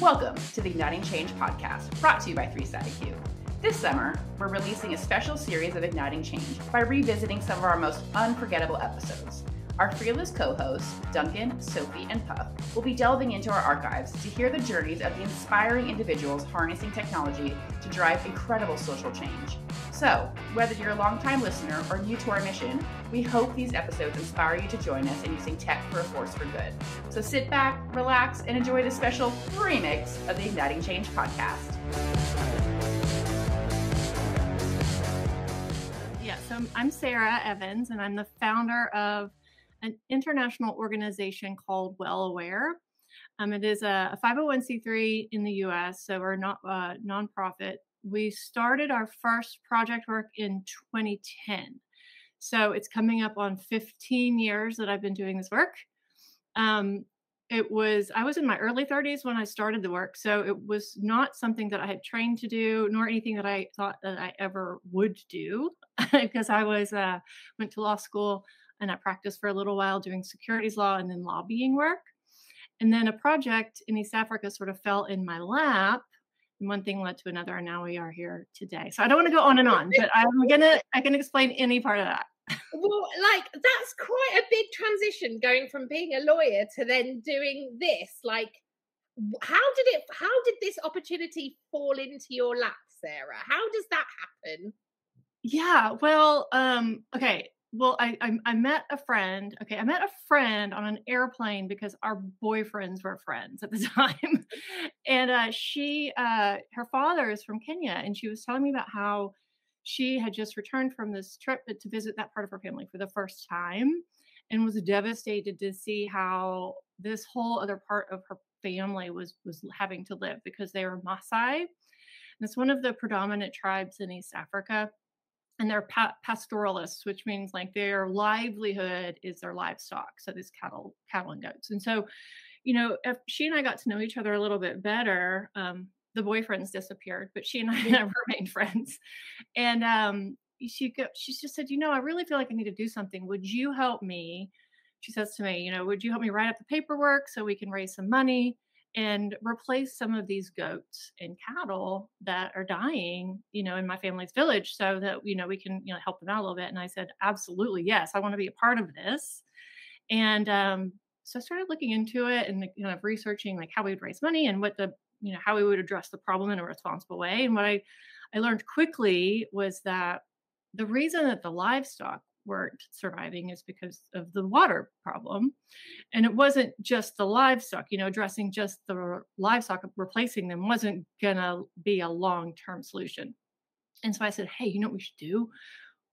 Welcome to the Igniting Change podcast, brought to you by 3StatIQ. This summer, we're releasing a special series of Igniting Change by revisiting some of our most unforgettable episodes. Our fearless co-hosts, Duncan, Sophie, and Puff, will be delving into our archives to hear the journeys of the inspiring individuals harnessing technology to drive incredible social change. So, whether you're a longtime listener or new to our mission, we hope these episodes inspire you to join us in using tech for a force for good. So sit back, relax, and enjoy the special remix of the Igniting Change podcast. Yeah, so I'm Sarah Evans, and I'm the founder of an international organization called Well Aware. It is a 501c3 in the U.S., so we're not nonprofit. We started our first project work in 2010. So it's coming up on 15 years that I've been doing this work. I was in my early 30s when I started the work, so it was not something that I had trained to do, nor anything that I thought that I ever would do, because I went to law school and I practiced for a little while doing securities law and then lobbying work. And then a project in East Africa sort of fell in my lap. And one thing led to another, and now we are here today. So I don't want to go on and on, but I can explain any part of that. Well, that's quite a big transition, going from being a lawyer to then doing this. How did this opportunity fall into your lap, Sarah? How does that happen? Yeah, well, okay. Well, I met a friend. Okay, I met a friend on an airplane because our boyfriends were friends at the time. And her father is from Kenya, and she was telling me about how she had just returned from this trip to visit that part of her family for the first time, and was devastated to see how this whole other part of her family was having to live, because they were Maasai. And it's one of the predominant tribes in East Africa. And they're pastoralists, which means their livelihood is their livestock. So these cattle and goats. And so, if she and I got to know each other a little bit better, the boyfriends disappeared, but she and I have remained friends. And she just said, I really feel like I need to do something. Would you help me? She says to me, would you help me write up the paperwork so we can raise some money and replace some of these goats and cattle that are dying, in my family's village, so that, we can, help them out a little bit. And I said, absolutely. Yes. I want to be a part of this. And, so I started looking into it and researching how we would raise money and how we would address the problem in a responsible way. And what I learned quickly was that the reason that the livestock weren't surviving is because of the water problem. And it wasn't just the livestock, addressing just the livestock, replacing them wasn't going to be a long-term solution. And so I said, hey, what we should do?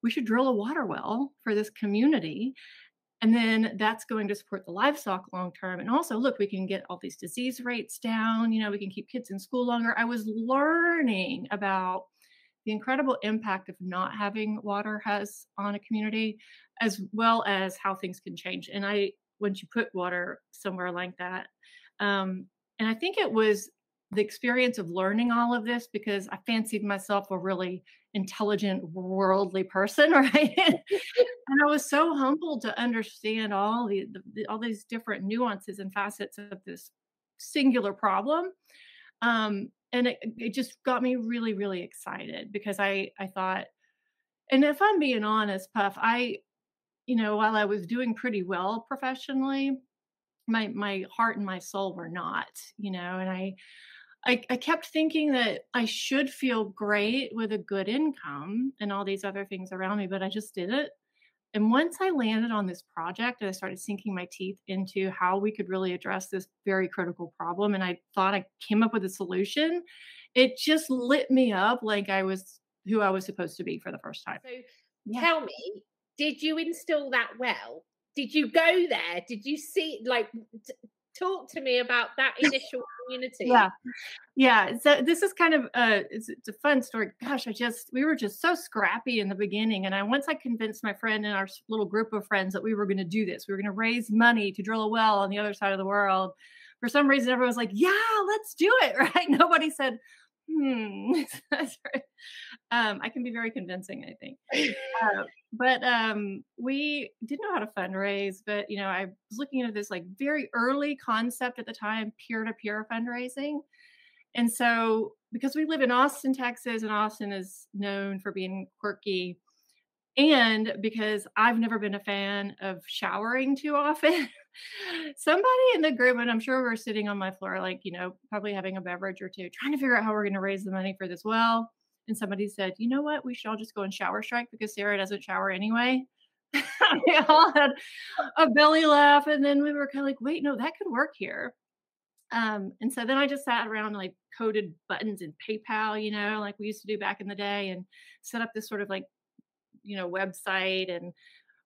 We should drill a water well for this community. And then that's going to support the livestock long-term. And also, look, we can get all these disease rates down. We can keep kids in school longer. I was learning about the incredible impact of not having water has on a community, as well as how things can change. And once you put water somewhere like that, and I think it was the experience of learning all of this, because I fancied myself a really intelligent, worldly person, right? And I was so humbled to understand all these different nuances and facets of this singular problem. And it just got me really, really excited, because I thought, and if I'm being honest, Puff, while I was doing pretty well professionally, my heart and my soul were not, and I kept thinking that I should feel great with a good income and all these other things around me, but I just didn't. And once I landed on this project and I started sinking my teeth into how we could really address this very critical problem, and I thought I came up with a solution, it just lit me up like I was who I was supposed to be for the first time. So tell me, did you install that well? Did you go there? Did you see, talk to me about that initial community? Yeah. So this is kind of it's a fun story. Gosh, we were just so scrappy in the beginning. And once I convinced my friend and our little group of friends that we were going to do this, we were going to raise money to drill a well on the other side of the world. For some reason, everyone was like, yeah, let's do it. Right. Nobody said, That's right. I can be very convincing, I think. But we didn't know how to fundraise, but I was looking at this like very early concept at the time, peer-to-peer fundraising. And so because we live in Austin, Texas, and Austin is known for being quirky, and because I've never been a fan of showering too often, somebody in the group, and I'm sure we're sitting on my floor, like, probably having a beverage or two, trying to figure out how we're going to raise the money for this well. And somebody said, you know what? We should all just go on shower strike because Sarah doesn't shower anyway. We all had a belly laugh. And then we were kind of like, wait, no, that could work here. And so then I just sat around and like coded buttons in PayPal, like we used to do back in the day, and set up this sort of like, website. And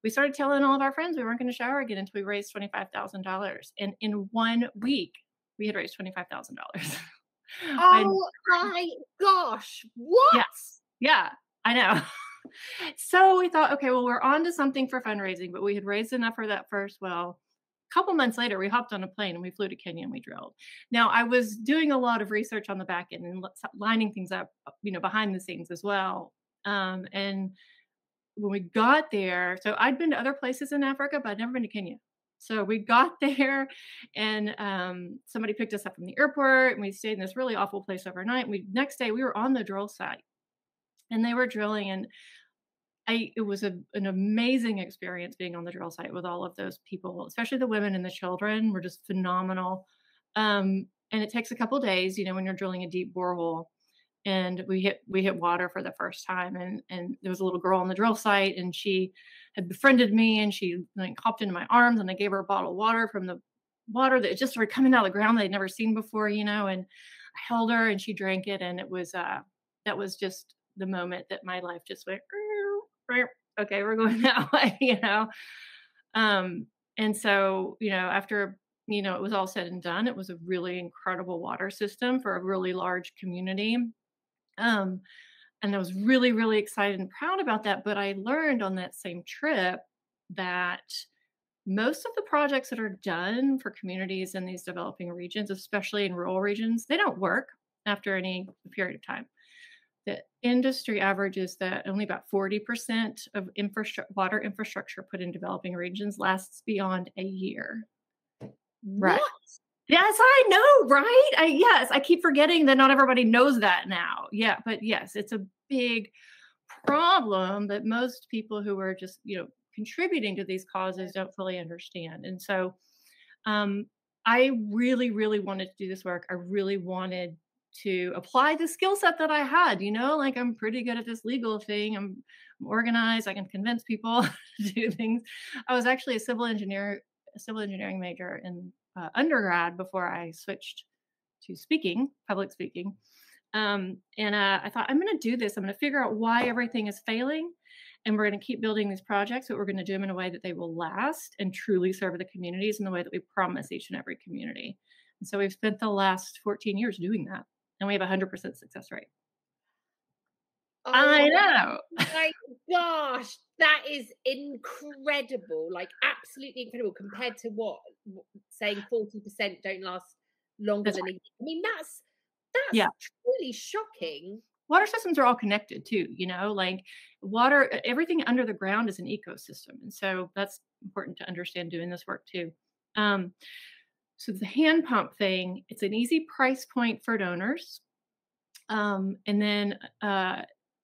we started telling all of our friends we weren't going to shower again until we raised $25,000. And in 1 week, we had raised $25,000. Oh my gosh. What? Yes. Yeah, I know. So we thought, okay, well, we're on to something for fundraising, but we had raised enough for that first well. A couple months later, we hopped on a plane and we flew to Kenya and we drilled. Now, I was doing a lot of research on the back end and lining things up, behind the scenes as well. And when we got there, so I'd been to other places in Africa, but I'd never been to Kenya. So we got there and somebody picked us up from the airport and we stayed in this really awful place overnight. Next day we were on the drill site and they were drilling, and it was an amazing experience being on the drill site with all of those people, especially the women and the children were just phenomenal. And it takes a couple days, when you're drilling a deep borehole. And we hit water for the first time, and there was a little girl on the drill site, and she had befriended me, and she like hopped into my arms, and I gave her a bottle of water from the water that just started coming out of the ground that I'd never seen before, and I held her and she drank it, and it was that was just the moment that my life just went, okay, we're going that way, and so after it was all said and done, it was a really incredible water system for a really large community. And I was really, really excited and proud about that. But I learned on that same trip that most of the projects that are done for communities in these developing regions, especially in rural regions, they don't work after any period of time. The industry averages that only about 40% of water infrastructure put in developing regions lasts beyond a year. Right. What? Yes, I know, right? Yes, I keep forgetting that not everybody knows that now. Yeah, but yes, it's a big problem that most people who are just, contributing to these causes don't fully understand. And so I really, really wanted to do this work. I really wanted to apply the skill set that I had, like I'm pretty good at this legal thing. I'm organized. I can convince people to do things. I was actually a civil engineering major in undergrad before I switched to public speaking. And I thought, I'm going to do this. I'm going to figure out why everything is failing. And we're going to keep building these projects, but we're going to do them in a way that they will last and truly serve the communities in the way that we promise each and every community. And so we've spent the last 14 years doing that. And we have a 100% success rate. Oh, I know. My gosh, that is incredible. Like absolutely incredible compared to what saying 40% don't last longer than a year. I mean, that's truly shocking. Water systems are all connected too, like water, everything under the ground is an ecosystem. And so that's important to understand doing this work too. So the hand pump thing, it's an easy price point for donors. And then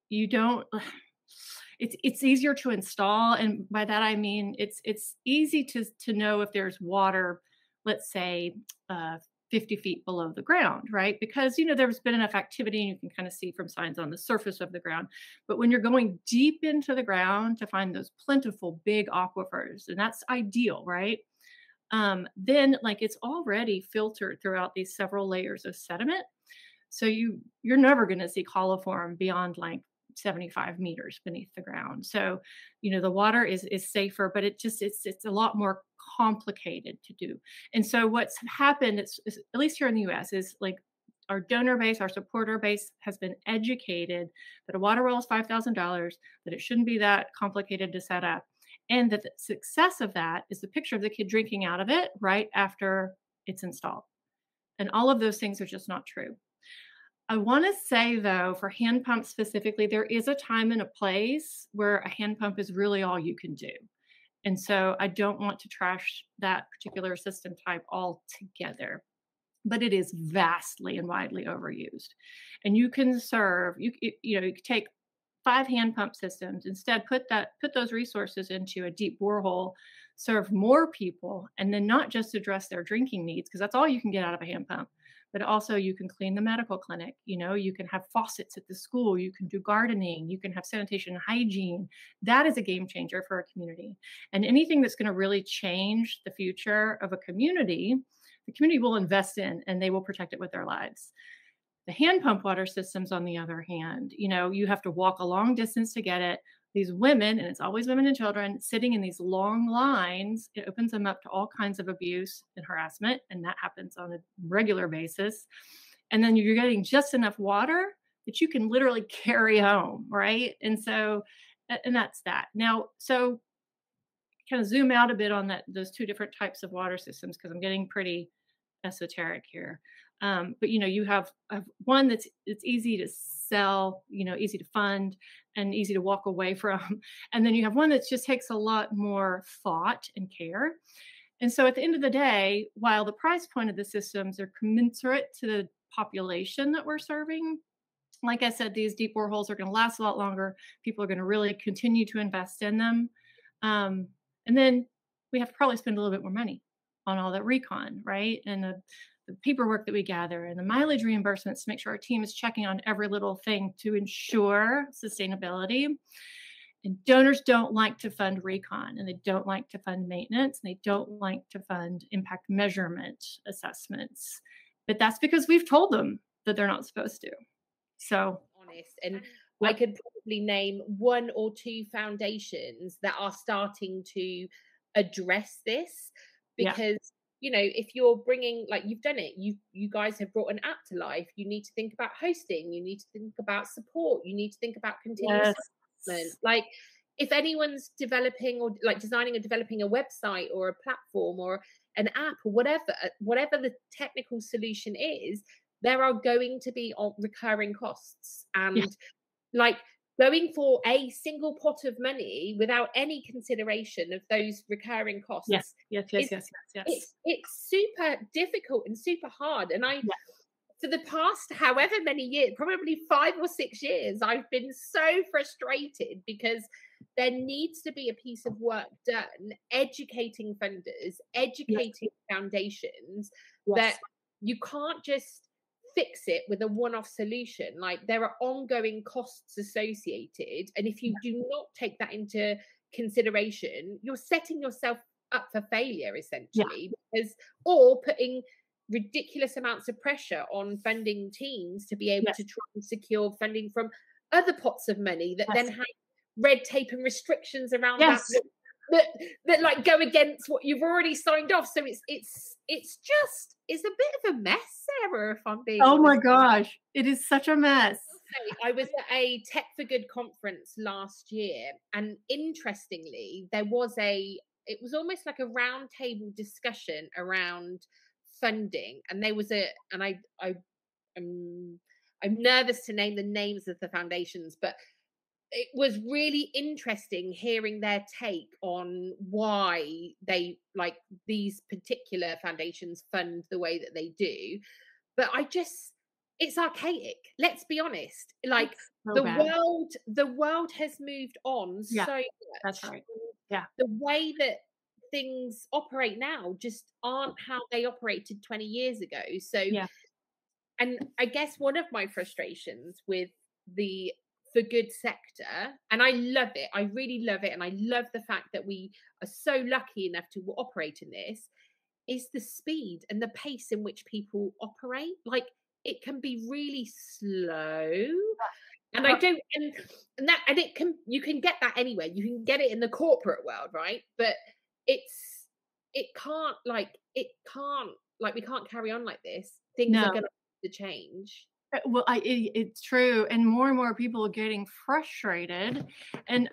you don't, it's easier to install. And by that, I mean, it's easy to know if there's water, let's say 50 feet below the ground, right? Because, there's been enough activity and you can kind of see from signs on the surface of the ground. But when you're going deep into the ground to find those plentiful big aquifers, and that's ideal, right? Then like it's already filtered throughout these several layers of sediment. So you're never going to see coliform beyond like 75 meters beneath the ground. So, the water is safer, but it's a lot more complicated to do. And so what's happened, is, at least here in the US, is like our donor base, our supporter base has been educated that a water well is $5,000, that it shouldn't be that complicated to set up. And that the success of that is the picture of the kid drinking out of it right after it's installed. And all of those things are just not true. I want to say, though, for hand pumps specifically, there is a time and a place where a hand pump is really all you can do. And so I don't want to trash that particular system type altogether, but it is vastly and widely overused. And you can serve, you know, you could take 5 hand pump systems, instead put those resources into a deep borehole, serve more people, and then not just address their drinking needs, because that's all you can get out of a hand pump, but also you can clean the medical clinic, you know, you can have faucets at the school, you can do gardening, you can have sanitation and hygiene. That is a game changer for a community. And anything that's going to really change the future of a community, the community will invest in, and they will protect it with their lives. The hand pump water systems, on the other hand, you know, you have to walk a long distance to get it. These women, and it's always women and children, sitting in these long lines, it opens them up to all kinds of abuse and harassment, and that happens on a regular basis. And then you're getting just enough water that you can literally carry home, right? And so, and that's that. Now, so kind of zoom out a bit on those 2 different types of water systems, because I'm getting pretty esoteric here. But you know, you have one it's easy to sell, you know, easy to fund and easy to walk away from. And then you have one that just takes a lot more thought and care. And so at the end of the day, while the price point of the systems are commensurate to the population that we're serving, like I said, these deep boreholes are going to last a lot longer. People are going to really continue to invest in them. And then we have to probably spend a little bit more money on all that recon, right? And the paperwork that we gather and the mileage reimbursements to make sure our team is checking on every little thing to ensure sustainability. And donors don't like to fund recon, and they don't like to fund maintenance, and they don't like to fund impact measurement assessments. But that's because we've told them that they're not supposed to. So honest. And I could probably name 1 or 2 foundations that are starting to address this, because you know, if you're bringing, like, you've done it, you guys have brought an app to life, you need to think about hosting, you need to think about support, you need to think about continuous development. Like, if anyone's developing or like designing or developing a website or a platform or an app or whatever the technical solution is, there are going to be recurring costs. And like, going for a single pot of money without any consideration of those recurring costs. Yes. It's super difficult and super hard. And for the past however many years, probably 5 or 6 years, I've been so frustrated because there needs to be a piece of work done, educating funders, educating foundations, that you can't just fix it with a one-off solution. Like, there are ongoing costs associated, and if you do not take that into consideration, you're setting yourself up for failure, essentially, because, or putting ridiculous amounts of pressure on funding teams to be able to try and secure funding from other pots of money that then have red tape and restrictions around that like go against what you've already signed off. So it's a bit of a mess, Sarah, if I'm being honest. My gosh, it is such a mess. I was at a Tech for Good conference last year, and interestingly, it was almost like a round table discussion around funding, and I'm nervous to name the names of the foundations, but it was really interesting hearing their take on why they, like, these particular foundations fund the way that they do. But it's archaic. Let's be honest. Like, the world has moved on so much. That's right. Yeah. The way that things operate now just aren't how they operated 20 years ago. So, and I guess one of my frustrations with the For Good sector, and I love it, I really love it, and I love the fact that we are so lucky enough to operate in this, is the speed and the pace in which people operate. Like, it can be really slow, and I don't, and it can, you can get that anywhere. You can get it in the corporate world, right? But we can't carry on like this. Things are going to have to change. Well, it's true. And more people are getting frustrated. And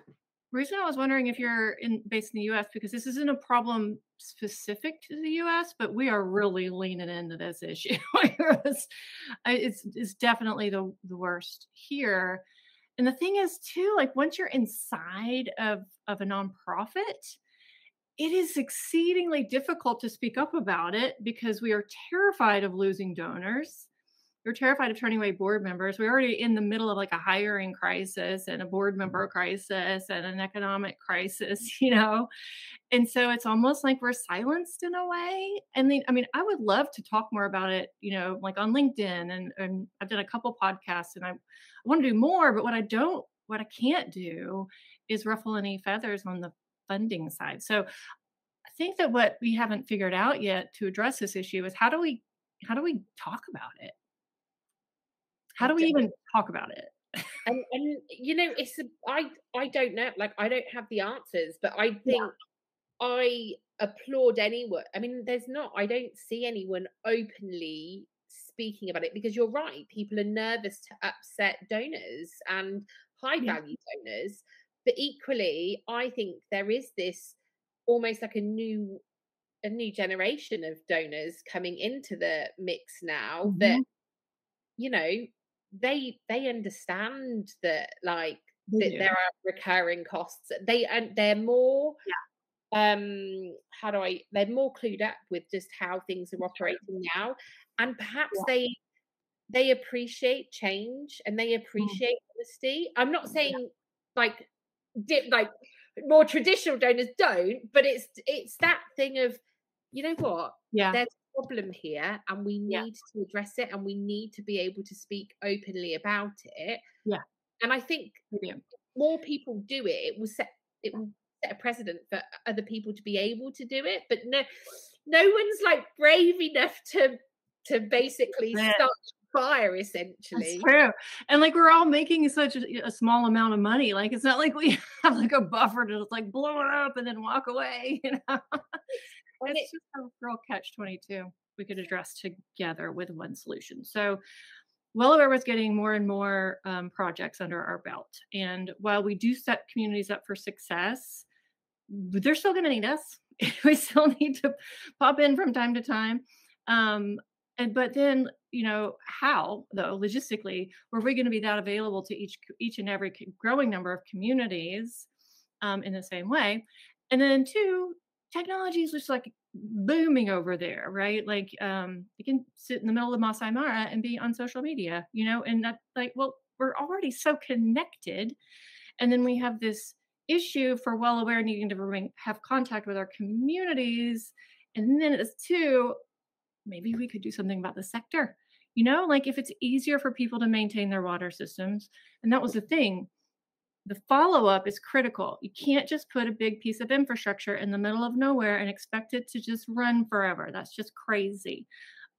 reason I was wondering if you're based in the US, because this isn't a problem specific to the US, but we are really leaning into this issue. It's definitely the worst here. And the thing is too, like once you're inside of a nonprofit, it is exceedingly difficult to speak up about it because we are terrified of losing donors. We're terrified of turning away board members. We're already in the middle of like a hiring crisis and a board member crisis and an economic crisis, And so it's almost like we're silenced in a way. And then, I mean, I would love to talk more about it, like on LinkedIn, and I've done a couple podcasts, and I want to do more, but what I can't do is ruffle any feathers on the funding side. So I think that what we haven't figured out yet to address this issue is how do we talk about it? How do we even talk about it? And I don't know, like I don't have the answers, but I think I applaud anyone. I mean, I don't see anyone openly speaking about it, because you're right, people are nervous to upset donors and high value donors. But equally, I think there is this almost like a new generation of donors coming into the mix now that they understand that, like, that there are recurring costs. They're more they're more clued up with just how things are operating now, and perhaps they appreciate change and they appreciate honesty. I'm not saying like more traditional donors don't, but it's that thing of, you know what, there's a problem here and we need to address it, and we need to be able to speak openly about it. And I think if more people do it, it will set a precedent for other people to be able to do it. But no one's like brave enough to basically start fire, essentially. That's true. And like we're all making such a small amount of money. Like it's not like we have like a buffer to just like blow it up and then walk away. It's just a real catch-22 we could address together with one solution. So Wellaware was getting more and more projects under our belt. And while we do set communities up for success, they're still going to need us. We still need to pop in from time to time. But then, how though, logistically, were we going to be that available to each and every growing number of communities in the same way? And then two, technology is just like booming over there, right? Like you can sit in the middle of Masai Mara and be on social media, and that's like, well, we're already so connected. And then we have this issue for Wellaware needing to have contact with our communities. And then it's two, maybe we could do something about the sector, like if it's easier for people to maintain their water systems. And that was the thing. The follow-up is critical. You can't just put a big piece of infrastructure in the middle of nowhere and expect it to just run forever. That's just crazy.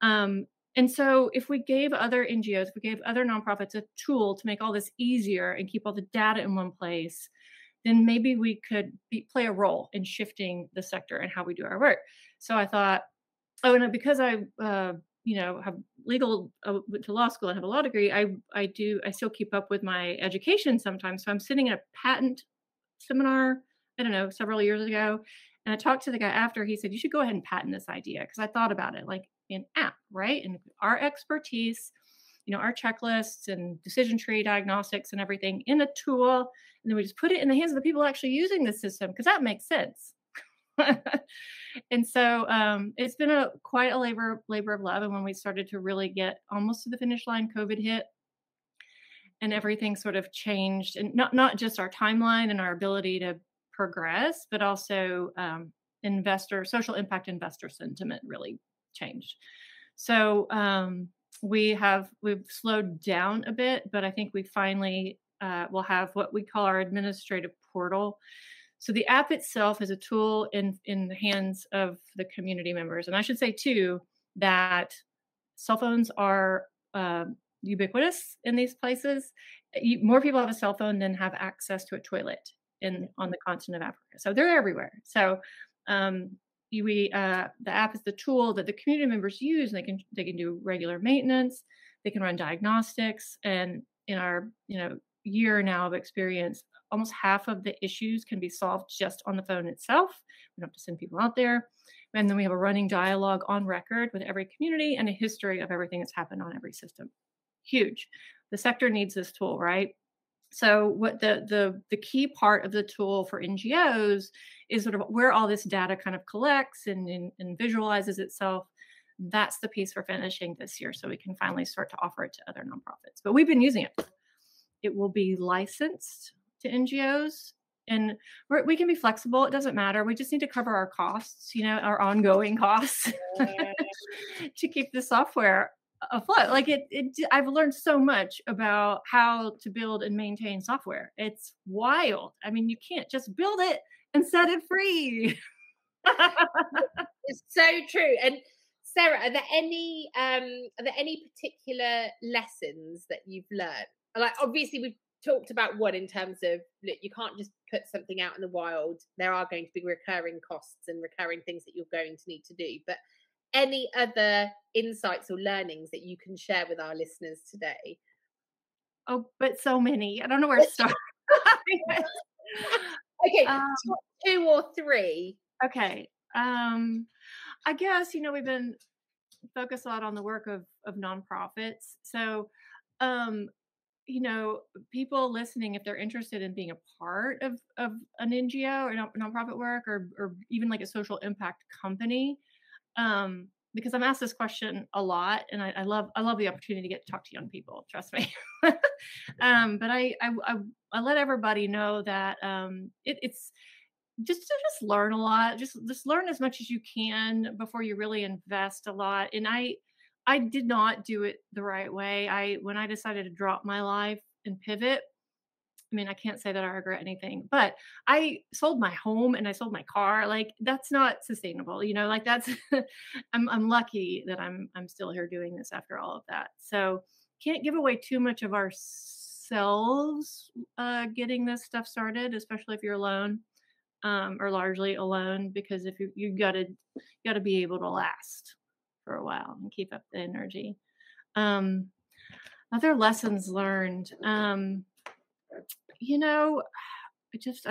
And so if we gave other NGOs, if we gave other nonprofits a tool to make all this easier and keep all the data in one place, then maybe we could play a role in shifting the sector and how we do our work. So I thought, and because I have went to law school and have a law degree, I still keep up with my education sometimes. So I'm sitting at a patent seminar, I don't know, several years ago. And I talked to the guy after. He said, you should go ahead and patent this idea. Because I thought about it like an app, right? And our expertise, our checklists and decision tree diagnostics and everything in a tool. And then we just put it in the hands of the people actually using the system, because that makes sense. And so it's been quite a labor of love. And when we started to really get almost to the finish line, COVID hit and everything sort of changed, and not just our timeline and our ability to progress, but also social impact investor sentiment really changed. So we've slowed down a bit, but I think we finally will have what we call our administrative portal. So the app itself is a tool in the hands of the community members. And I should say too, that cell phones are ubiquitous in these places. More people have a cell phone than have access to a toilet on the continent of Africa. So they're everywhere. So the app is the tool that the community members use, and they can do regular maintenance, they can run diagnostics, and in our year now of experience, almost half of the issues can be solved just on the phone itself. We don't have to send people out there. And then we have a running dialogue on record with every community and a history of everything that's happened on every system. Huge. The sector needs this tool, right? So what the key part of the tool for NGOs is sort of where all this data kind of collects and visualizes itself. That's the piece we're finishing this year, so we can finally start to offer it to other nonprofits. But we've been using it. It will be licensed to NGOs, and we can be flexible. It doesn't matter. We just need to cover our costs, our ongoing costs to keep the software afloat. Like I've learned so much about how to build and maintain software. It's wild. I mean, you can't just build it and set it free. It's so true. And Sarah, are there any particular lessons that you've learned? Like, obviously, we've talked about one in terms of, look, you can't just put something out in the wild. There are going to be recurring costs and recurring things that you're going to need to do. But any other insights or learnings that you can share with our listeners today? Oh, but so many. I don't know where to start. Okay, 2 or 3. Okay. I guess, we've been focused a lot on the work of nonprofits. So, people listening, if they're interested in being a part of an NGO or nonprofit work or even like a social impact company, because I'm asked this question a lot, and I love the opportunity to get to talk to young people. Trust me. But I let everybody know that it's just learn a lot. Just learn as much as you can before you really invest a lot. And I did not do it the right way. When I decided to drop my life and pivot, I mean, I can't say that I regret anything, but I sold my home and I sold my car. Like, that's not sustainable, like that's, I'm lucky that I'm still here doing this after all of that. So can't give away too much of ourselves, getting this stuff started, especially if you're alone, or largely alone, because if you gotta be able to last for a while and keep up the energy. Other lessons learned, I've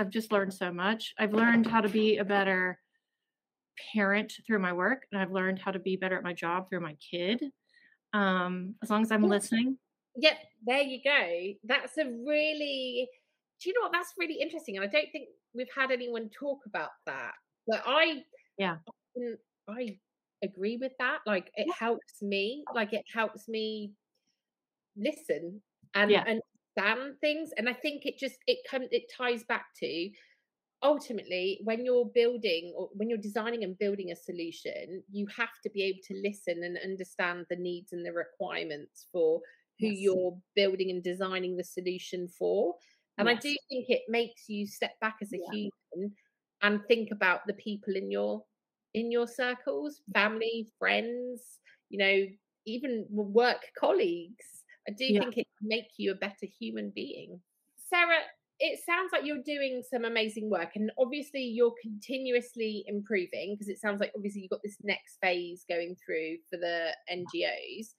just learned so much. I've learned how to be a better parent through my work, and I've learned how to be better at my job through my kid. As long as I'm listening. Yep, there you go. That's do you know what? That's really interesting, and I don't think we've had anyone talk about that. But I agree with that. Like, it helps me. Like, it helps me listen and understand things. And I think it ties back to, ultimately, when you're building or when you're designing and building a solution, you have to be able to listen and understand the needs and the requirements for who you're building and designing the solution for. And I do think it makes you step back as a human and think about the people in your circles, family, friends, even work colleagues. I do think it can make you a better human being. Sarah, it sounds like you're doing some amazing work, and obviously you're continuously improving, because it sounds like obviously you've got this next phase going through for the NGOs.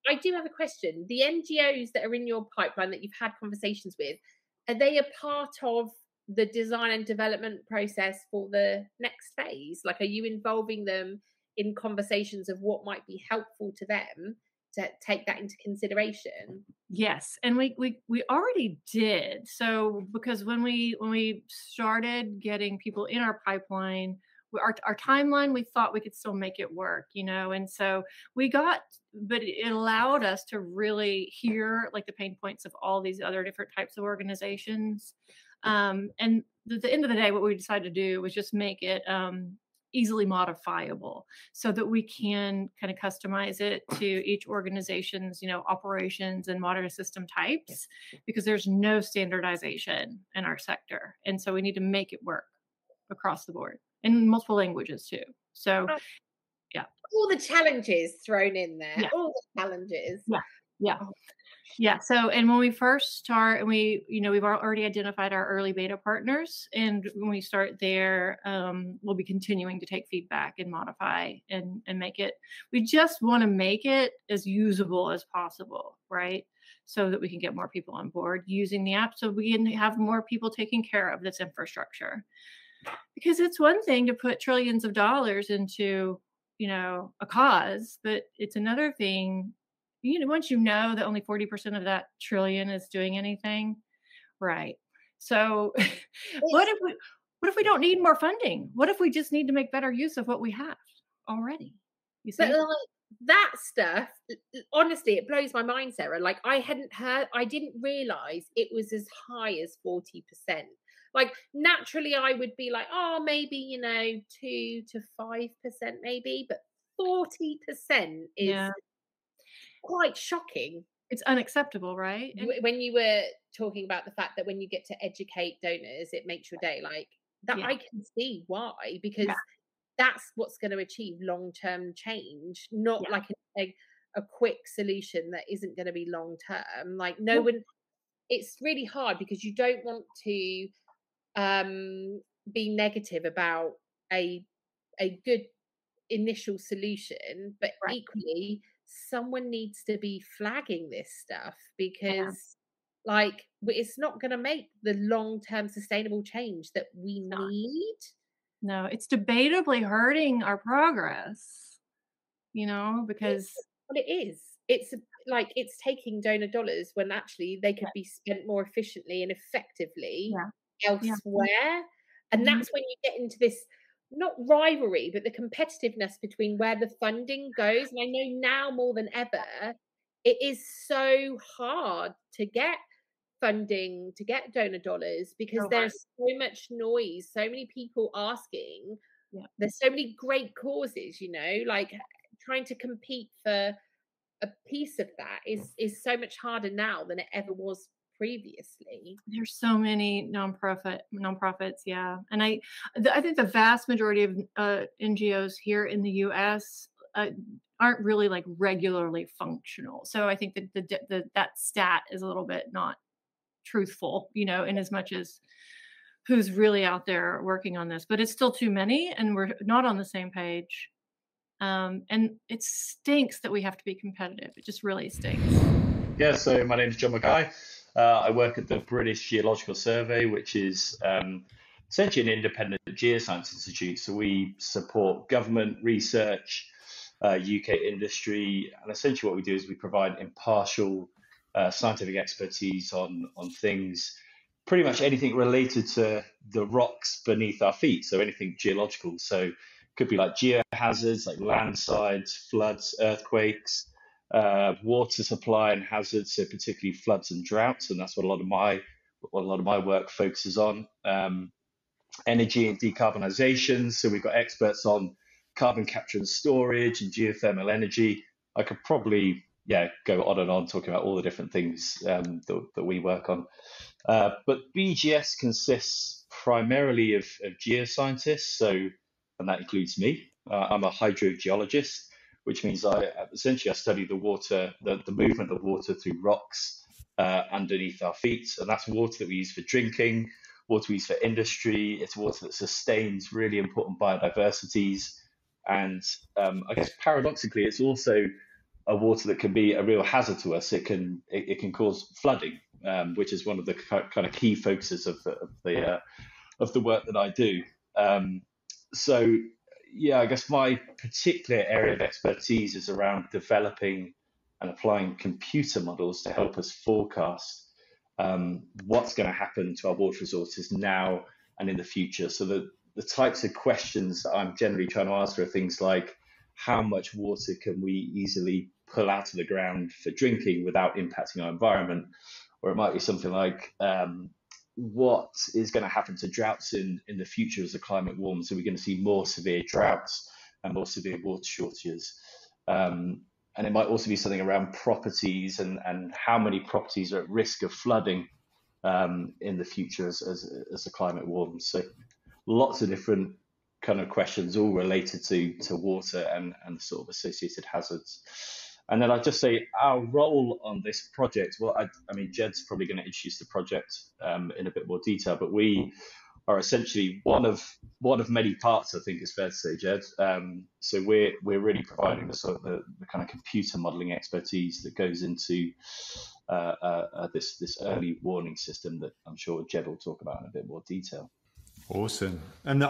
I do have a question. The NGOs that are in your pipeline that you've had conversations with, are they a part of the design and development process for the next phase? Like, are you involving them in conversations of what might be helpful to them to take that into consideration? Yes, and we already did. So because when we started getting people in our pipeline, our timeline, we thought we could still make it work, and so but it allowed us to really hear like the pain points of all these other different types of organizations. And at the end of the day, what we decided to do was just make it easily modifiable so that we can kind of customize it to each organization's, operations and water system types, because there's no standardization in our sector. And so we need to make it work across the board in multiple languages too. So all the challenges thrown in there, all the challenges. Yeah. So, and when we first start, and we've already identified our early beta partners, and when we start there, we'll be continuing to take feedback and modify and make it. We just want to make it as usable as possible, right? So that we can get more people on board using the app, so we can have more people taking care of this infrastructure. Because it's one thing to put trillions of dollars into, a cause, but it's another thing, once you know that only 40% of that trillion is doing anything, right? So what It's if we don't need more funding? What if we just need to make better use of what we have already? You But see? like that stuff, honestly, it blows my mind, Sarah. Like I didn't realize it was as high as 40%. Like naturally, I would be like, oh, maybe 2 to 5%, maybe, but 40% is Yeah. quite shocking. It's unacceptable, right? And When you were talking about the fact that when you get to educate donors, it makes your day. Like that, yeah, I can see why, because yeah, that's what's going to achieve long-term change, not yeah. like a quick solution that isn't going to be long term. Like no Well, one, it's really hard because you don't want to be negative about a good initial solution, but right. equally someone needs to be flagging this stuff Yeah. because like it's not going to make the long-term sustainable change that we It's not. need. No, it's debatably hurting our progress, It's because what it is. It's like it's taking donor dollars when actually they yeah, could be spent more efficiently and effectively yeah, yeah. elsewhere. And Mhm. that's when you get into this not rivalry, but the competitiveness between where the funding goes. And I know now more than ever, it is so hard to get funding, to get donor dollars because So hard. there's so much noise, so many people asking, Yeah. there's so many great causes, like trying to compete for a piece of that is so much harder now than it ever was previously. There's so many nonprofits, yeah, and I think the vast majority of, NGOs here in the US, aren't really, like, regularly functional, so I think that that stat is a little bit not truthful, in as much as who's really out there working on this, but it's still too many, and we're not on the same page, and it stinks that we have to be competitive. It just really stinks. Yeah, so my name is John Mackay. I work at the British Geological Survey, which is essentially an independent geoscience institute. So we support government research, UK industry, and essentially what we do is we provide impartial scientific expertise on things, pretty much anything related to the rocks beneath our feet. So anything geological. So it could be like geohazards, like landslides, floods, earthquakes, water supply and hazards, so particularly floods and droughts, and that's what a lot of my work focuses on. Energy and decarbonisation, so we've got experts on carbon capture and storage and geothermal energy. I could probably go on and on talking about all the different things that we work on. But BGS consists primarily of geoscientists, and that includes me. I'm a hydrogeologist, which means I study the water, the movement of water through rocks underneath our feet, and that's water that we use for drinking, water we use for industry. It's water that sustains really important biodiversities, and I guess paradoxically, it's also a water that can be a real hazard to us. It can cause flooding, which is one of the kind of key focuses of the work that I do. So yeah, I guess my particular area of expertise is around developing and applying computer models to help us forecast what's going to happen to our water resources now and in the future. So the types of questions that I'm generally trying to answer are things like, how much water can we easily pull out of the ground for drinking without impacting our environment? Or it might be something like, what is going to happen to droughts in the future as the climate warms? So we're going to see more severe droughts and more severe water shortages. And it might also be something around properties and how many properties are at risk of flooding in the future as the climate warms. So lots of different kind of questions, all related to water and sort of associated hazards. And then I'd just say our role on this project, well, I mean, Jed's probably going to introduce the project in a bit more detail, but we are essentially one of many parts, I think it's fair to say, Jed. So we're really providing the sort of the kind of computer modeling expertise that goes into this early warning system that I'm sure Jed will talk about in a bit more detail. Awesome. And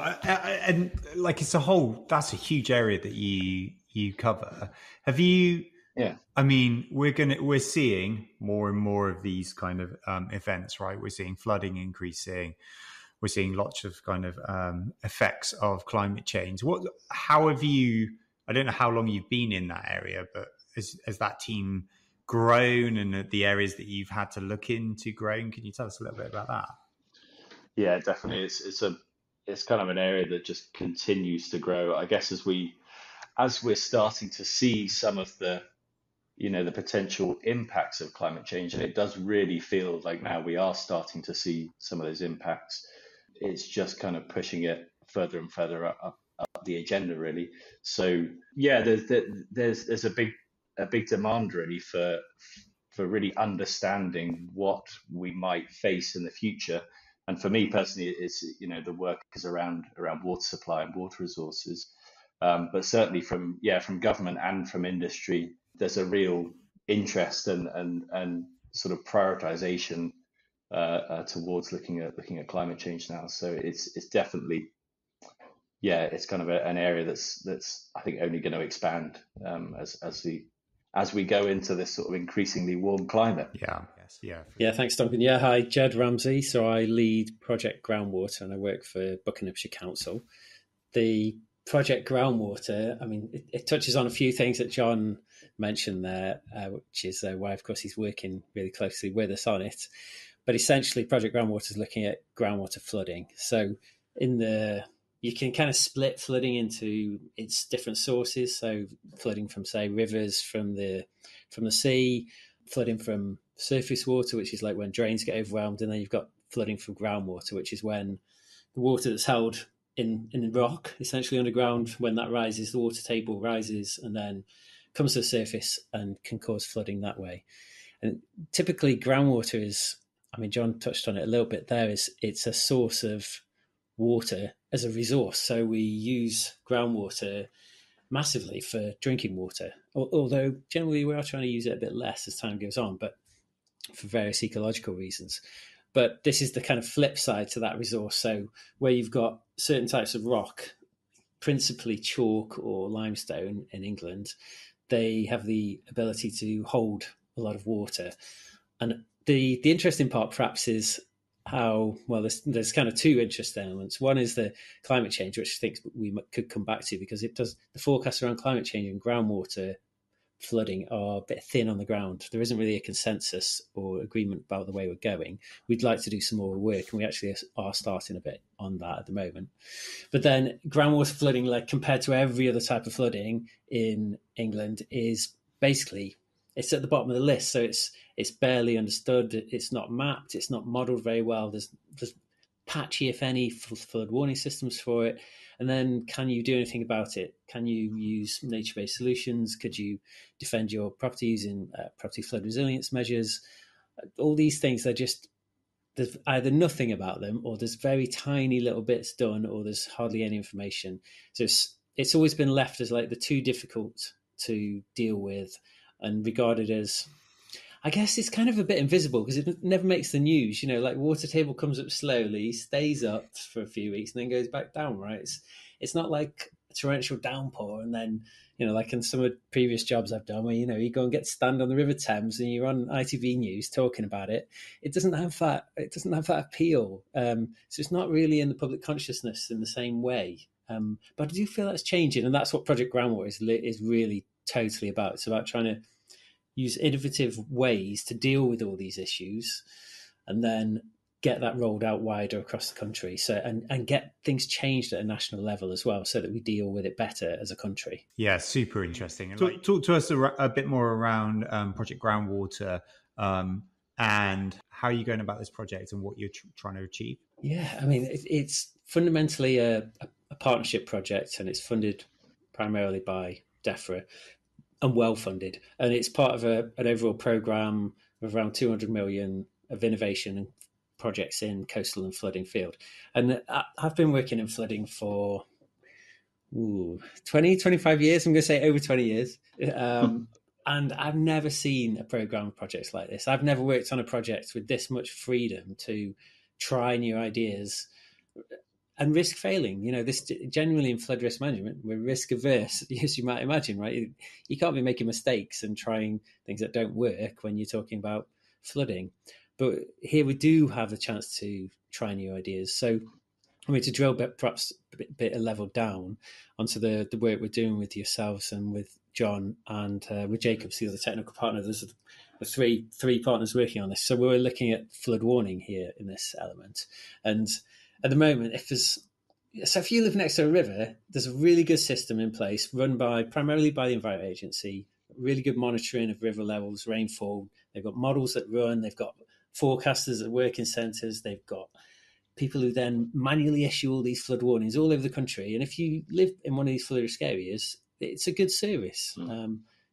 like it's a whole, that's a huge area that you cover. Have you? Yeah. I mean, we're seeing more and more of these kind of events, right? We're seeing flooding increasing. We're seeing lots of kind of effects of climate change. How have you? I don't know how long you've been in that area, but has that team grown, and the areas that you've had to look into grown? Can you tell us a little bit about that? Yeah, definitely. It's kind of an area that just continues to grow. I guess as we're starting to see some of the the potential impacts of climate change, and it does really feel like now we are starting to see some of those impacts. It's just kind of pushing it further and further up the agenda, really. So yeah, there's a big demand really for really understanding what we might face in the future. And for me personally, it's the work is around water supply and water resources. But certainly from government and from industry, there's a real interest and sort of prioritization towards looking at climate change now. So it's definitely it's kind of an area that's I think only going to expand as we go into this sort of increasingly warm climate. Yeah. Yes. Yeah. Yeah. Thanks, Duncan. Yeah. Hi, Jed Ramsey. So I lead Project Groundwater and I work for Buckinghamshire Council. The Project Groundwater, I mean, it touches on a few things that John mentioned there, which is why, of course, he's working really closely with us on it. But essentially, Project Groundwater is looking at groundwater flooding. So you can kind of split flooding into its different sources. So flooding from, say, rivers, from the sea, flooding from surface water, which is like when drains get overwhelmed, and then you've got flooding from groundwater, which is when the water that's held in rock, essentially underground, when that rises, the water table rises and then comes to the surface and can cause flooding that way. And typically groundwater is, I mean, John touched on it a little bit there, it's a source of water as a resource. So we use groundwater massively for drinking water, although generally we are trying to use it a bit less as time goes on, but for various ecological reasons. But this is the kind of flip side to that resource. So where you've got certain types of rock, principally chalk or limestone in England, they have the ability to hold a lot of water. And the interesting part perhaps is how, well, there's kind of two interesting elements. One is the climate change, which I think we could come back to, because the forecasts around climate change and groundwater flooding are a bit thin on the ground. There isn't really a consensus or agreement about the way we're going. We'd like to do some more work, and we actually are starting a bit on that at the moment. But then groundwater flooding, like compared to every other type of flooding in England, is basically, it's at the bottom of the list. So it's barely understood. It's not mapped. It's not modelled very well. There's patchy, if any, flood warning systems for it. And then can you do anything about it? Can you use nature-based solutions? Could you defend your property using property flood resilience measures? All these things, there's either nothing about them, or there's very tiny little bits done, or there's hardly any information. So it's always been left as like the too difficult to deal with and regarded as, I guess it's kind of a bit invisible because it never makes the news. Like water table comes up slowly, stays up for a few weeks, and then goes back down, right? It's not like a torrential downpour and then, like in some of the previous jobs I've done where, you go and stand on the River Thames and you're on ITV News talking about it. It doesn't have that appeal. So it's not really in the public consciousness in the same way. But I do feel that's changing, and that's what Project Groundwater is really totally about. It's about trying to use innovative ways to deal with all these issues and then get that rolled out wider across the country. So and get things changed at a national level as well, so that we deal with it better as a country. Yeah, super interesting. And talk to us a bit more around Project Groundwater and how you're going about this project and what you're trying to achieve. Yeah, I mean, it's fundamentally a partnership project, and it's funded primarily by DEFRA and well funded. And it's part of an overall programme of around 200 million of innovation and projects in coastal and flooding field. And I've been working in flooding for 25 years. I'm going to say over 20 years. And I've never seen a programme of projects like this. I've never worked on a project with this much freedom to try new ideas and risk failing. This generally in flood risk management, we're risk averse, as you might imagine, right? You can't be making mistakes and trying things that don't work when you're talking about flooding. But here we do have a chance to try new ideas. So to drill perhaps a bit a level down onto the work we're doing with yourselves and with John and with Jacobs, the other technical partner. There's the three partners working on this. So we're looking at flood warning here in this element. And at the moment, if you live next to a river, there's a really good system in place run primarily by the Environment Agency, really good monitoring of river levels, rainfall. They've got models that run, they've got forecasters that work in centres, they've got people who then manually issue all these flood warnings all over the country. And if you live in one of these flood risk areas, it's a good service.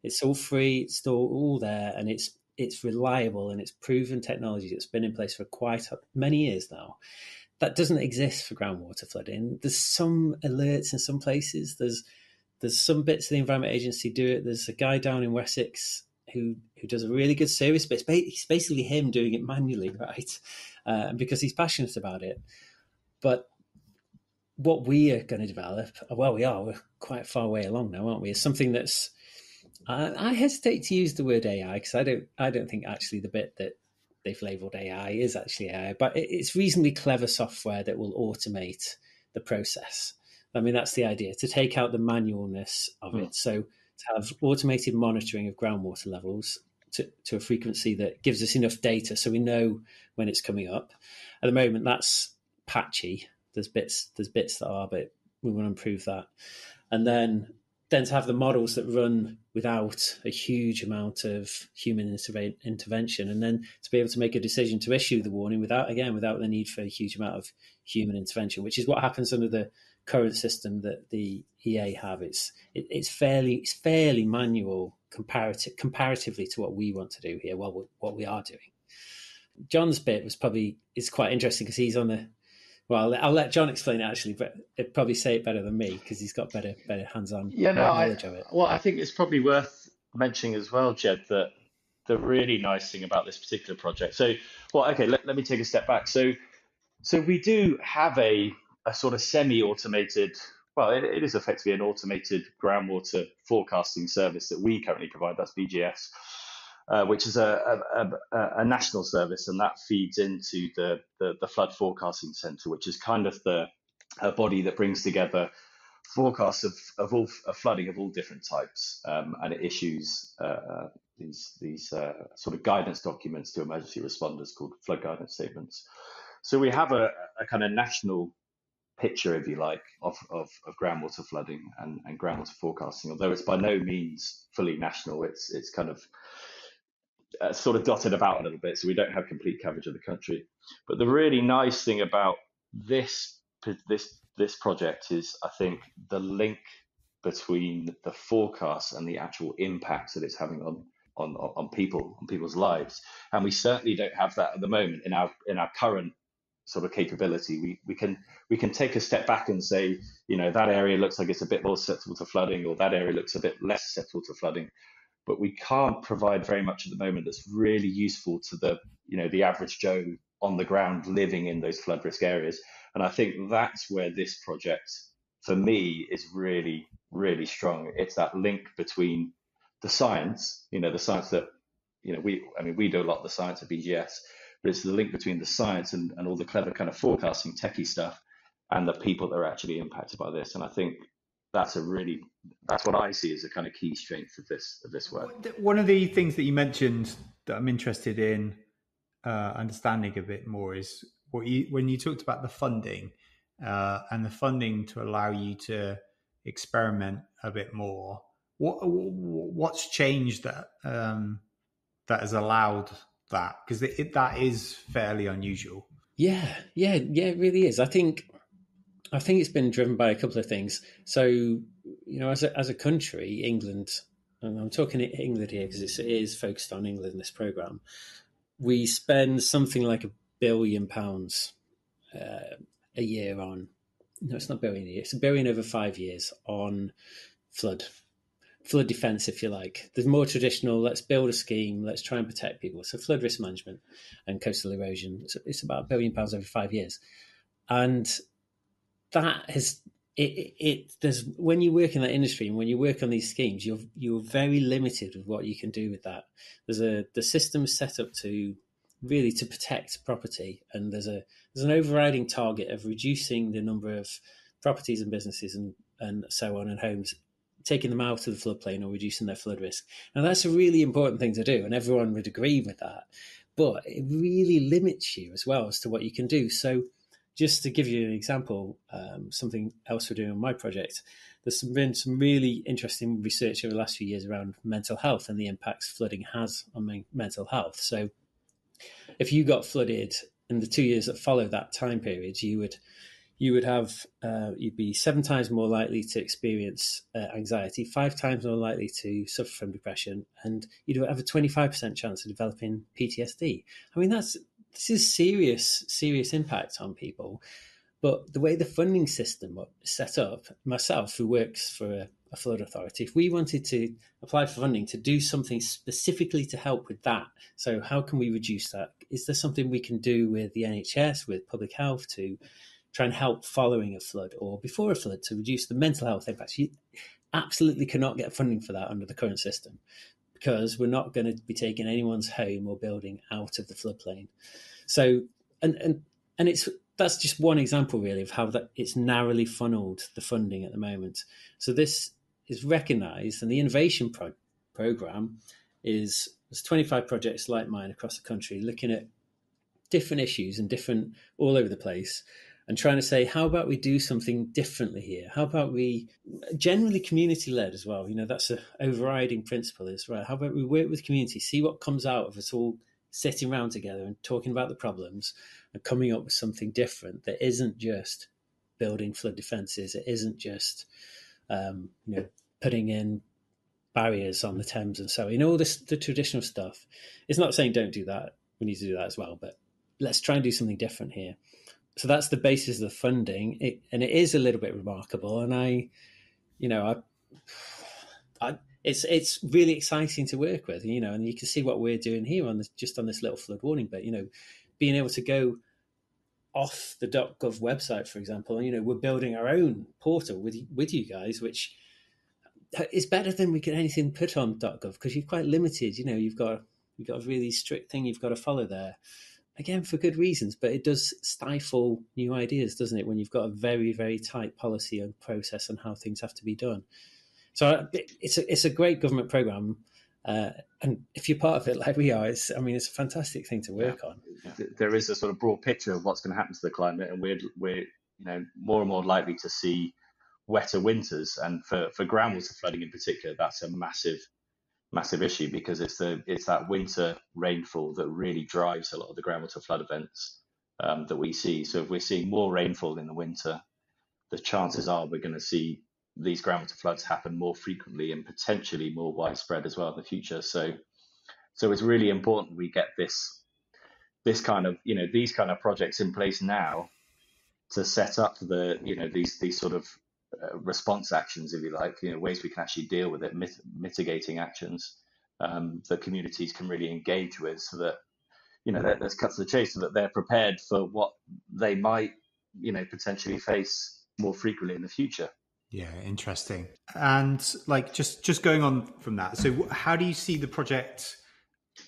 It's all free, it's all there, and it's reliable, and it's proven technology that's been in place for quite many years now. That doesn't exist for groundwater flooding. There's some alerts in some places. There's some bits of the Environment Agency do it. There's a guy down in Wessex who does a really good service, but it's basically him doing it manually, right? Because he's passionate about it. But what we are going to develop, we're quite far way along now, aren't we? Is something that's, I hesitate to use the word AI because I don't think actually the bit that they've labelled AI is actually AI, but it's reasonably clever software that will automate the process. I mean, that's the idea, to take out the manualness of it. So to have automated monitoring of groundwater levels to a frequency that gives us enough data so we know when it's coming up. At the moment, that's patchy. There's bits that are, but we want to improve that. And then to have the models that run without a huge amount of human intervention, and then to be able to make a decision to issue the warning without the need for a huge amount of human intervention, which is what happens under the current system that the EA have. It's fairly manual comparatively to what we want to do here, what we are doing. John's bit is quite interesting because he's on the. Well, I'll let John explain it actually, but he'd probably say it better than me because he's got better hands-on knowledge of it. Well, I think it's probably worth mentioning as well, Jed, that the really nice thing about this particular project. Let me take a step back. So we do have a sort of semi-automated, it is effectively an automated groundwater forecasting service that we currently provide. That's BGS. Which is a national service, and that feeds into the Flood Forecasting Centre, which is kind of a body that brings together forecasts of flooding of all different types, and it issues these sort of guidance documents to emergency responders called flood guidance statements. So we have a kind of national picture, if you like, of groundwater flooding and groundwater forecasting, although it's by no means fully national. It's kind of sort of dotted about a little bit, so we don't have complete coverage of the country. But the really nice thing about this project is, I think, the link between the forecast and the actual impacts that it's having on people's lives. And we certainly don't have that at the moment in our current sort of capability. We can take a step back and say, that area looks like it's a bit more susceptible to flooding, or that area looks a bit less susceptible to flooding. But we can't provide very much at the moment that's really useful to the average Joe on the ground living in those flood risk areas. And I think that's where this project, for me, is really, really strong. It's that link between the science, the science that, we do a lot of the science at BGS, but it's the link between the science and all the clever kind of forecasting techie stuff and the people that are actually impacted by this. And I think that's what I see as a kind of key strength of this work. One of the things that you mentioned that I'm interested in understanding a bit more is when you talked about the funding and the funding to allow you to experiment a bit more. What's changed that has allowed that? Because that is fairly unusual. Yeah, it really is. I think it's been driven by a couple of things. So, as a country, England, and I'm talking England here because it is focused on England in this programme, we spend something like £1 billion a year on, no, it's not £1 billion a year, it's £1 billion over 5 years on flood defence, if you like. There's more traditional, let's build a scheme, let's try and protect people. So flood risk management and coastal erosion, it's about £1 billion over 5 years. And that has there's when you work in that industry and when you work on these schemes, you're very limited with what you can do with that. The system is set up to really to protect property, and there's an overriding target of reducing the number of properties and businesses and so on and homes, taking them out of the floodplain or reducing their flood risk. Now that's a really important thing to do, and everyone would agree with that. But it really limits you as well as to what you can do. So just to give you an example, something else we're doing on my project, there's been some really interesting research over the last few years around mental health and the impacts flooding has on mental health. So if you got flooded in the 2 years that follow that time period, you'd be 7 times more likely to experience anxiety, 5 times more likely to suffer from depression, and you'd have a 25% chance of developing PTSD. I mean, this is serious impact on people. But the way the funding system is set up, myself, who works for a flood authority, if we wanted to apply for funding to do something specifically to help with that, so how can we reduce that? Is there something we can do with the NHS, with public health, to try and help following a flood or before a flood to reduce the mental health impacts? You absolutely cannot get funding for that under the current system, because we're not going to be taking anyone's home or building out of the floodplain. So, and that's just one example really of how that it's narrowly funneled the funding at the moment. So this is recognised, and the innovation program there's 25 projects like mine across the country looking at different issues and different all over the place, and trying to say, how about we do something differently here? How about we, generally community-led as well, that's an overriding principle is, right, how about we work with community, see what comes out of us all sitting around together and talking about the problems and coming up with something different that isn't just building flood defences, it isn't just, putting in barriers on the Thames and so on, all the traditional stuff. It's not saying don't do that, we need to do that as well, but let's try and do something different here. So that's the basis of the funding, and it is a little bit remarkable. And it's really exciting to work with, and you can see what we're doing here on this little flood warning bit. Being able to go off the .gov website, for example, and we're building our own portal with you guys, which is better than we could anything put on .gov, because you're quite limited. You've got a really strict thing you've got to follow there. Again, for good reasons, but it does stifle new ideas, doesn't it, when you've got a very, very tight policy and process on how things have to be done. So it's a great government programme, and if you're part of it like we are, it's a fantastic thing to work on. There is a sort of broad picture of what's going to happen to the climate, and we're more and more likely to see wetter winters, and for groundwater flooding in particular, that's a massive issue, because it's that winter rainfall that really drives a lot of the groundwater flood events that we see. So if we're seeing more rainfall in the winter, the chances are we're going to see these groundwater floods happen more frequently and potentially more widespread as well in the future. So it's really important we get this kind of these kind of projects in place now to set up these sort of response actions, if you like, ways we can actually deal with it, mitigating actions that communities can really engage with, so that let's cut to the chase, so that they're prepared for what they might potentially face more frequently in the future. Yeah, interesting. And just going on from that, so how do you see the project?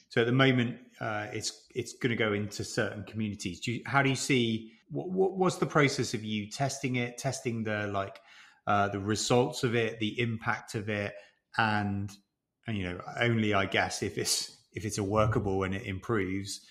So at the moment, it's going to go into certain communities. How do you see what's the process of you testing the the results of it, the impact of it, and only, I guess, if it's a workable and it improves,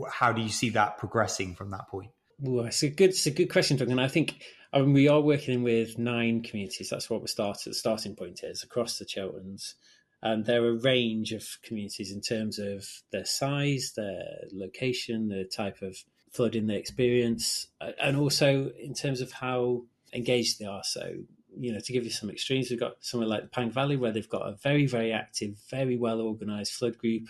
how do you see that progressing from that point? Well, it's a good question, Doug. And I think we are working with 9 communities. That's what the starting point is across the Chilterns. And there are a range of communities in terms of their size, their location, the type of flooding they experience, and also in terms of how engaged they are. So, to give you some extremes, we've got somewhere like the Pang Valley, where they've got a very, very active, very well organised flood group.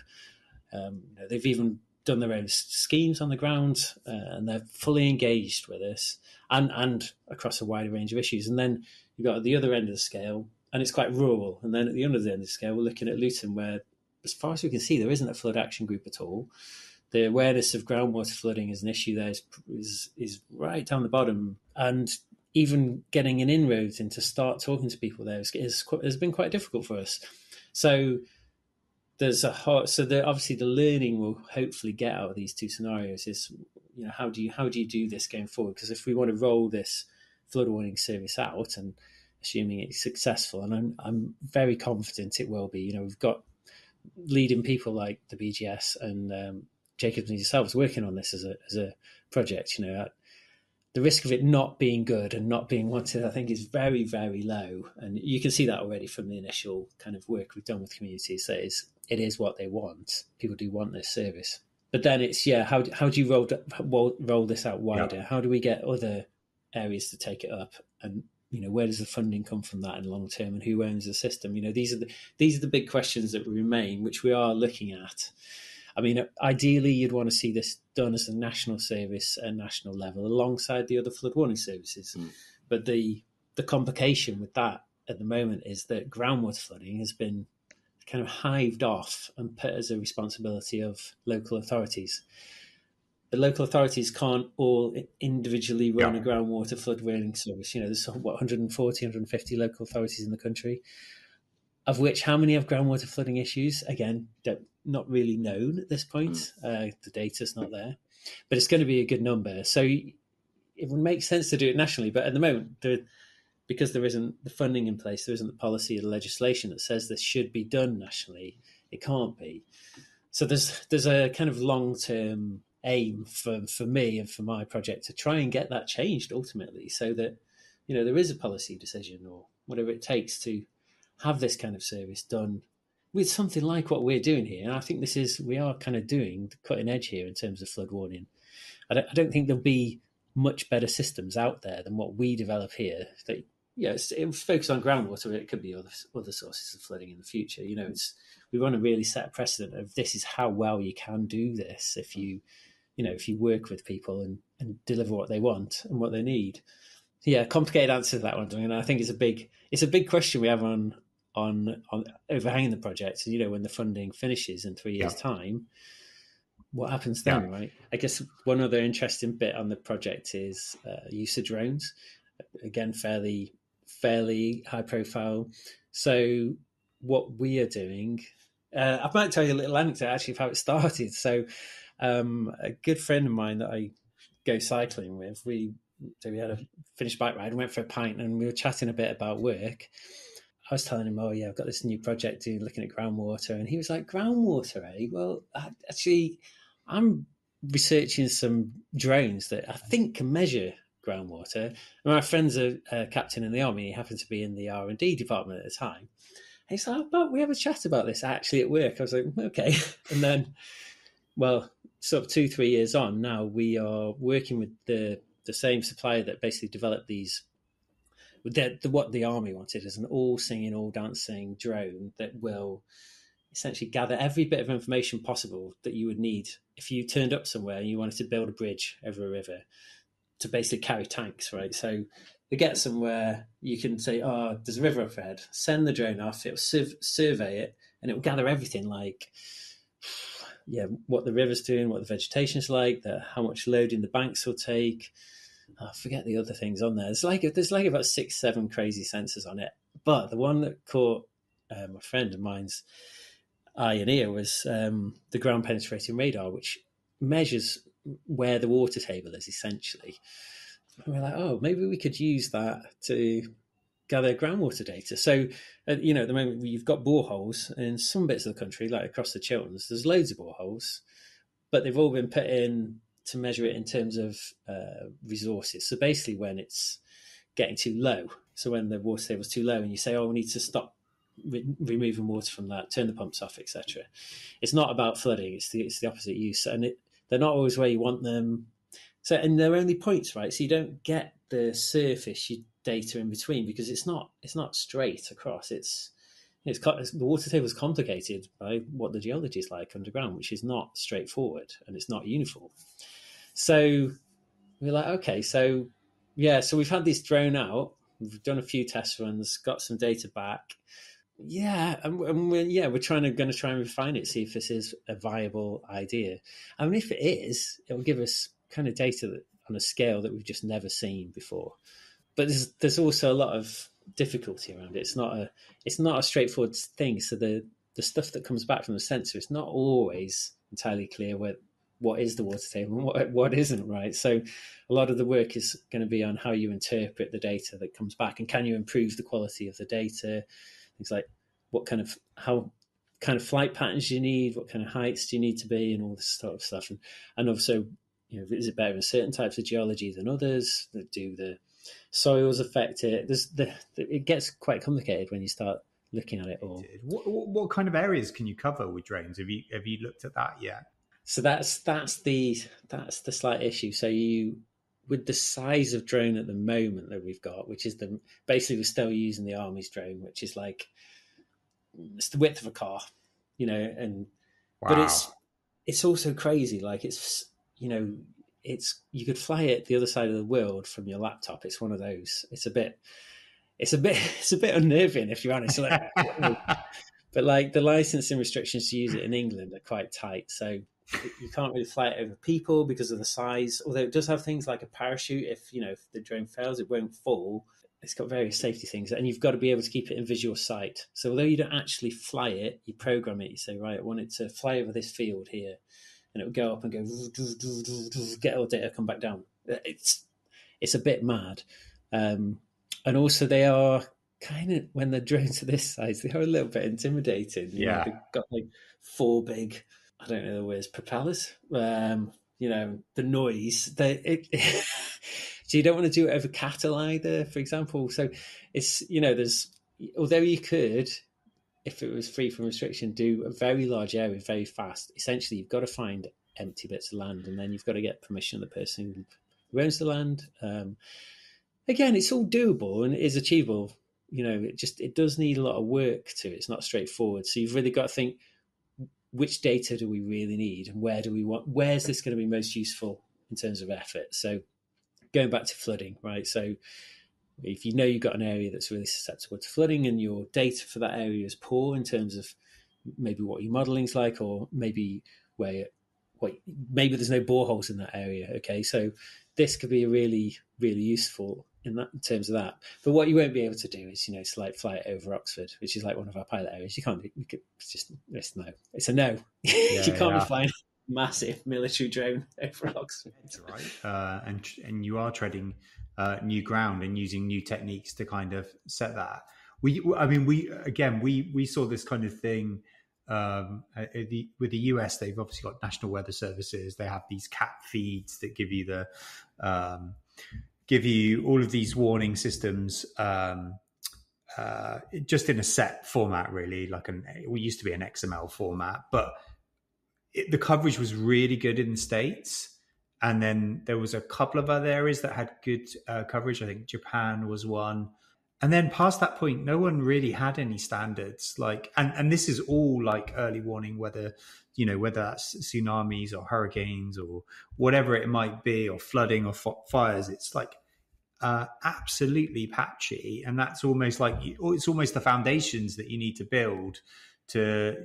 They've even done their own schemes on the ground, and they're fully engaged with us and across a wider range of issues. And then you've got at the other end of the scale, and it's quite rural. And then at the other end of the scale, we're looking at Luton, where, as far as we can see, there isn't a flood action group at all. The awareness of groundwater flooding as an issue there is right down the bottom. And even getting an inroads into start talking to people there has been quite difficult for us. So there's obviously the learning we'll hopefully get out of these two scenarios is, how do you do this going forward? Because if we want to roll this flood warning service out, and assuming it's successful, and I'm very confident it will be, we've got leading people like the BGS and Jacobs and yourselves working on this as a project. The risk of it not being good and not being wanted, I think, is very, very low. And you can see that already from the initial kind of work we've done with communities. That it is what they want. People do want this service. But then it's, how do you roll this out wider? Yeah. How do we get other areas to take it up? And, where does the funding come from that in long term, and who owns the system? These are the big questions that remain, which we are looking at. I mean, ideally, you'd want to see this done as a national service at national level alongside the other flood warning services. But the complication with that at the moment is that groundwater flooding has been kind of hived off and put as a responsibility of local authorities. The local authorities can't all individually run a groundwater flood warning service. There's 140, 150 local authorities in the country, of which how many have groundwater flooding issues? Again, not really known at this point. The data's not there, but it's going to be a good number. So it would make sense to do it nationally, but at the moment, because there isn't the funding in place, there isn't the policy or the legislation that says this should be done nationally, it can't be. So there's a kind of long-term aim for me and for my project to try and get that changed ultimately, so that there is a policy decision or whatever it takes to have this kind of service done with something like what we're doing here. And I think we are kind of doing the cutting edge here in terms of flood warning. I don't think there'll be much better systems out there than what we develop here. That, it's focused on groundwater, but it could be other sources of flooding in the future. We want to really set a precedent of this is how well you can do this if you work with people and deliver what they want and what they need. Yeah, complicated answer to that one, and I think it's a big question we have on overhanging the project. And when the funding finishes in 3 years' time, what happens then, right? I guess one other interesting bit on the project is use of drones. Again, fairly high profile. So what we are doing, I might tell you a little anecdote actually of how it started. So a good friend of mine that I go cycling with, we had a finished bike ride and went for a pint, and we were chatting a bit about work. I was telling him, I've got this new project looking at groundwater. And he was like, groundwater, eh? Well, actually, I'm researching some drones that I think can measure groundwater. And my friend's a captain in the army. He happened to be in the R&D department at the time. And he's like, but we have a chat about this actually at work. I was like, okay. And then, sort of 2-3 years on, now we are working with the same supplier that basically developed these. What the army wanted is an all singing, all dancing drone that will essentially gather every bit of information possible that you would need if you turned up somewhere and you wanted to build a bridge over a river to basically carry tanks, right? So to get somewhere, you can say, there's a river up ahead, send the drone off, it'll survey it, and it will gather everything like, what the river's doing, what the vegetation's like, how much loading the banks will take. I forget the other things on there. There's like about 6-7 crazy sensors on it. But the one that caught a friend of mine's eye and ear was the ground penetrating radar, which measures where the water table is essentially. And we're like, maybe we could use that to gather groundwater data. So, at the moment you've got boreholes in some bits of the country, like across the Chilterns, there's loads of boreholes, but they've all been put in to measure it in terms of resources. So basically when it's getting too low, so when the water table is too low and you say, we need to stop removing water from that, turn the pumps off, etc. It's not about flooding, it's the opposite use. And they're not always where you want them. So, and they're only points, right? So you don't get the surface data in between because it's not straight across. The water table is complicated by what the geology is like underground, which is not straightforward and it's not uniform. So we're like, okay, so we've had this drone out. We've done a few test runs, got some data back. And we're going to try and refine it, see if this is a viable idea. I mean, if it is, it will give us kind of data on a scale that we've just never seen before. but there's also a lot of difficulty around it. It's not a straightforward thing. So the stuff that comes back from the sensor is not always entirely clear what is the water table and what isn't, right? So a lot of the work is going to be on how you interpret the data that comes back, and can you improve the quality of the data? Things like how kind of flight patterns you need, what kind of heights do you need to be, and all this sort of stuff. And also, is it better in certain types of geology than others? Do the soils affect it? It gets quite complicated when you start looking at it all. What kind of areas can you cover with drones? Have you looked at that yet? So that's the slight issue. So with the size of drone at the moment that we've got, which is basically we're still using the Army's drone, which is like it's the width of a car, and wow. But it's also crazy. Like it's you could fly it the other side of the world from your laptop. It's one of those. It's a bit unnerving, if you're honest. But like the licensing restrictions to use it in England are quite tight. So you can't really fly it over people because of the size. Although it does have things like a parachute. If the drone fails, it won't fall. It's got various safety things, and you've got to be able to keep it in visual sight. So although you don't actually fly it, you program it. You say, right, I want it to fly over this field here, and it will go up and go, get all data, come back down. It's a bit mad. And also they are kind of, when the drones are this size, they are a little bit intimidating. They've got like 4 big, I don't know the words, propellers. The noise. So you don't want to do it over cattle either, for example. So it's, although you could, if it was free from restriction, do a very large area very fast. Essentially, you've got to find empty bits of land, and then you've got to get permission of the person who owns the land. Again, it's all doable and it is achievable. It does need a lot of work to it. It's not straightforward. So you've really got to think, which data do we really need, and where's this going to be most useful in terms of effort? So going back to flooding, right? So if you've got an area that's really susceptible to flooding and your data for that area is poor in terms of maybe what your modeling's like, or maybe maybe there's no boreholes in that area. Okay, so this could be really, really useful in terms of that. But what you won't be able to do is, it's like fly it over Oxford, which is like one of our pilot areas. You can't do. It's no. It's a no. You can't be flying a massive military drone over Oxford. That's right. And you are treading new ground and using new techniques to kind of set that. We saw this kind of thing. With the US, they've obviously got National Weather Services. They have these cat feeds that give you all of these warning systems, just in a set format, really. We used to be an XML format, but the coverage was really good in the States. And then there was a couple of other areas that had good coverage. I think Japan was one. And then past that point, no one really had any standards. And this is all like early warning, whether that's tsunamis or hurricanes or whatever it might be, or flooding or fires. It's like absolutely patchy, and that's almost like it's almost the foundations that you need to build to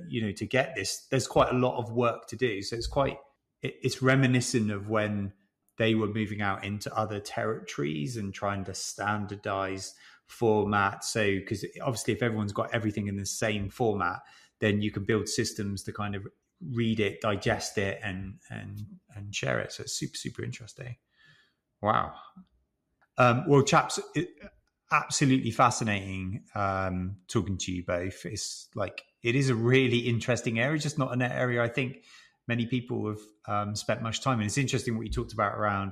get this. There's quite a lot of work to do. So it's reminiscent of when they were moving out into other territories and trying to standardize format. So, because obviously if everyone's got everything in the same format, then you can build systems to kind of read it, digest it, and share it. So it's super, super interesting. Wow. Well, chaps, absolutely fascinating talking to you both. It's like, it is a really interesting area, just not an area I think many people have spent much time in. It's interesting what you talked about around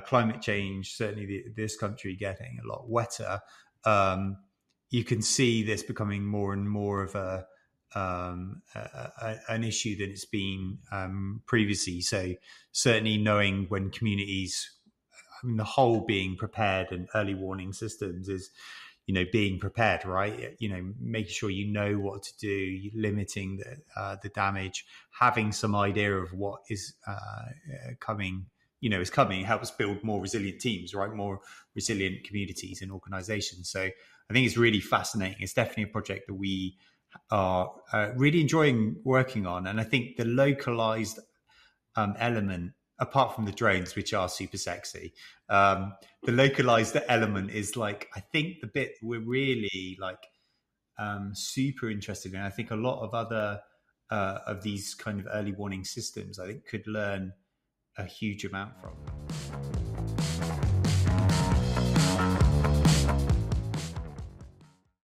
climate change, certainly this country getting a lot wetter. You can see this becoming more and more of an issue than it's been previously. So certainly knowing when communities, the whole being prepared and early warning systems is, being prepared, right? Making sure what to do, limiting the damage, having some idea of what is coming. Is coming, helps build more resilient teams, right? More resilient communities and organizations. So I think it's really fascinating. It's definitely a project that we are really enjoying working on. And I think the localized element apart from the drones, which are super sexy, the localized element is like, I think the bit we're really like super interested in. I think a lot of other of these kind of early warning systems, I think, could learn a huge amount from.